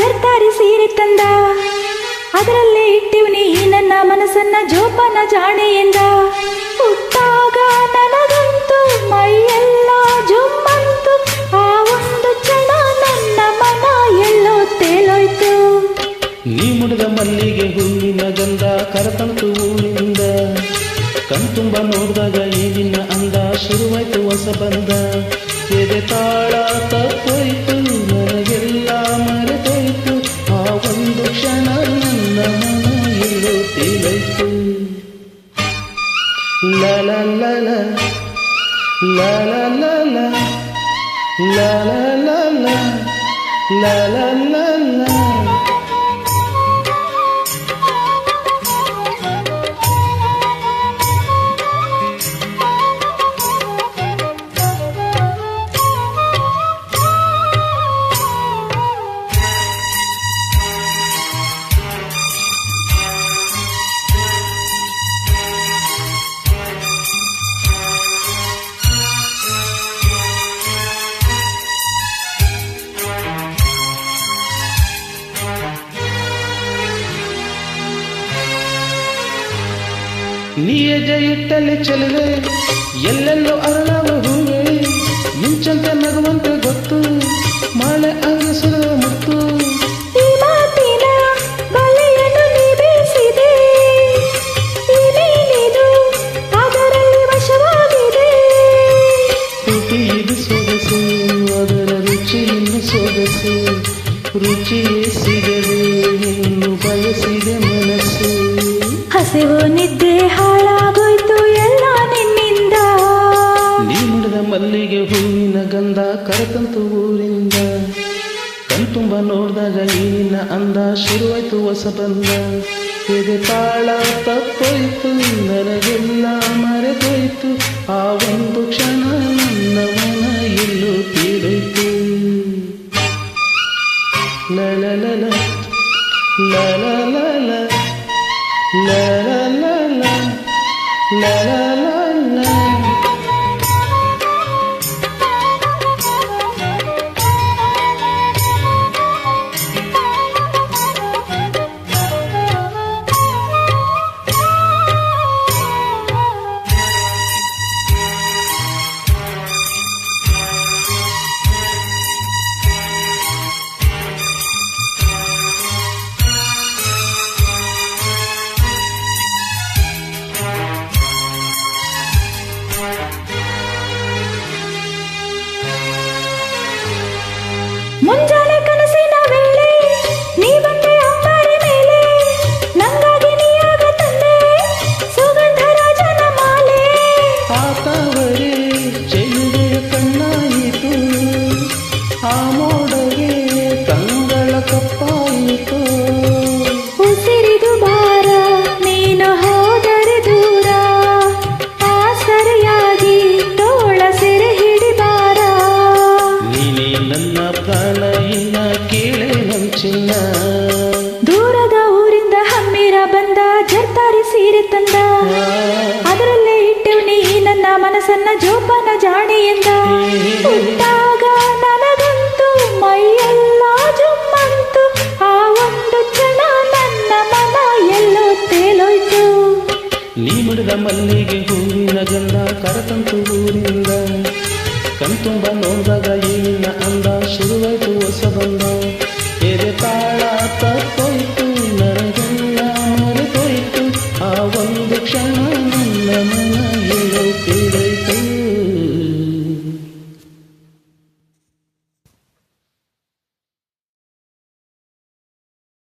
ಜರ್ತಾರಿ ಸೀರೆ ತಂದ, ಅದರಲ್ಲೇ ಇಟ್ಟಿವ್ನಿ ನನ್ನ ಮನಸ್ಸನ್ನ ಜೋಪಾನ ಜಾಣೆಯಿಂದ. ಹುಟ್ಟಾಗ ನನಗಂತೂ ಮೈಯೆಲ್ಲ ಜುಮ್ಮಂತು, ಆ ಒಂದು ಕ್ಷಣ ನನ್ನ ಮನ ಎಲ್ಲೋ ತೇಲೋಯ್ತು. ನೀ ಮುಡಿದ ಮಲ್ಲಿಗೆ ಹೂವಿನ ಗಂಧ ಕರತಂತು ಊರಿಂದ, ಕಣ್ತುಂಬ ನೋಡಿದಾಗ ಈ ನಿನ್ನ ಅಂದ ಶುರುವಾಯ್ತು ಹೊಸ ಬಂದ. ಎದೆ ತಾಳ ತಪ್ಪೋಯ್ತು, ನನಗೆಲ್ಲ ಮರೆತೋಯ್ತು, ಆ ಒಂದು ಕ್ಷಣ ನನ್ನ ಮನ ಎಲ್ಲೋ ತೇಲೋಯ್ತು. ಲಲ ಲಲ ಲಲ ಲಲ ಲಲ ಲಲ ಲಲ ಲಲ. ನೀ ಹೆಜ್ಜೆ ಇಟ್ಟಲ್ಲಿ ಚೆಲುವೆ, ಎಲ್ಲೆಲ್ಲೋ ಅರಳವ ಹೂವೆ, ಮಿಂಚಂತೆ ನಗುವಂತೆ ಗೊತ್ತು, ಮಳೆ ಅಂಗಿಸುವ ಮುತ್ತು. ಈ ಮಾತಿನ ಬಲೆಯನ್ನು ನೀ ಬೀಸಿದೆ, ಈ ಮೀನಿದು ಅದರಲ್ಲಿ ವಶವಾಗಿದೆ. ತುಟಿ ಇದು ಸೊಗಸು, ಅದರ ರುಚಿ ಇನ್ನು ಸೊಗಸು, ರುಚಿಯೇ ಸಿಗದೆ ಇನ್ನು ಬಯಸಿದೆ ಮನಸ್ಸು. ಹಸಿವು ನಿದ್ದೆ ಹಾಳಾಗೋಯ್ತು ಎಲ್ಲ ನಿನ್ನಿಂದ. ನೀ ಮುಡಿದ ಮಲ್ಲಿಗೆ ಹೂವಿನ ಗಂಧ ಕರೆತಂತು ಊರಿಂದ, ಕಣ್ತುಂಬ ನೋಡಿದಾಗ ಈ ನಿನ್ನ ಅಂದ ಶುರುವಾಯ್ತು ಹೊಸ ಬಂದ. ಎದೆ ತಾಳ ತಪ್ಪೋಯ್ತು, ನನಗೆಲ್ಲ ಮರೆತೋಯ್ತು, ಆ ಒಂದು ಕ್ಷಣ ನನ್ನ ಮನ ಎಲ್ಲೋ ತೇಲೋಯ್ತು. ಲಲ ಲಲ ಲಲ ಲಲ la la la la la la la. ಮುಂಜಾನೆ ಕನಸಿನ ವೇಳೆ ನೀ ಬಂದೆ ಅಂಬಾರಿ ಮೇಲೆ, ನಂಗಾಗಿ ನೀಯಾಗ ತಂದೆ ಸುಗಂಧ ರಾಜನ ಮಾಲೆ. ಆತವರೇ ಚೆಲುವೆಯ ಕಣ್ಣಾಯಿತು, ಆ ಮೋಡಗೆ ಕಂಗಳ ಕಪ್ಪಾಯಿತು. ಉಸಿರಿದು ಭಾರ ನೀನು ಹೋದರೆ ದೂರ, ಆ ಸರಿಯಾಗಿ ತೋಳ ಸೆರೆ ಹಿಡಿಬಾರ. ನೀನೇ ನನ್ನ ಪ್ರಾಣ ಇನ್ನ ಕೇಳೆ ನಂಚಿನ್ನ, ದೂರದ ಊರಿಂದ ಹಮ್ಮಿರ ಬಂದ ಜರ್ತಾರಿ ಸೀರೆ ತಂದ, ಅದರಲ್ಲೇ ಇಟ್ಟಿವ್ನಿ ನನ್ನ ಮನಸ್ಸನ್ನ ಜೋಪಾನ ಜಾಣೆಯಿಂದ. ಹುಟ್ಟಾಗ ನನಗಂತೂ ಮೈಯೆಲ್ಲ ಜುಮ್ಮಂತು, ಆ ಒಂದು ಕ್ಷಣ ನನ್ನ ಮನ ಎಲ್ಲೋ ತೇಲೋಯ್ತು. ನೀ ಮುಡಿದ ಮಲ್ಲಿಗೆ ಹೂವಿನ ಗಂಧ ಕರತಂತು ಊರಿಂದ, ಕಣ್ತುಂಬ ನೋಡಿದಾಗ ಈ ನಿನ್ನ ಅಂದ ಶುರುವಾಯ್ತು ಹೊಸ ಬಂದ. ಎದೆ ತಾಳ ತಪ್ಪೋಯ್ತು,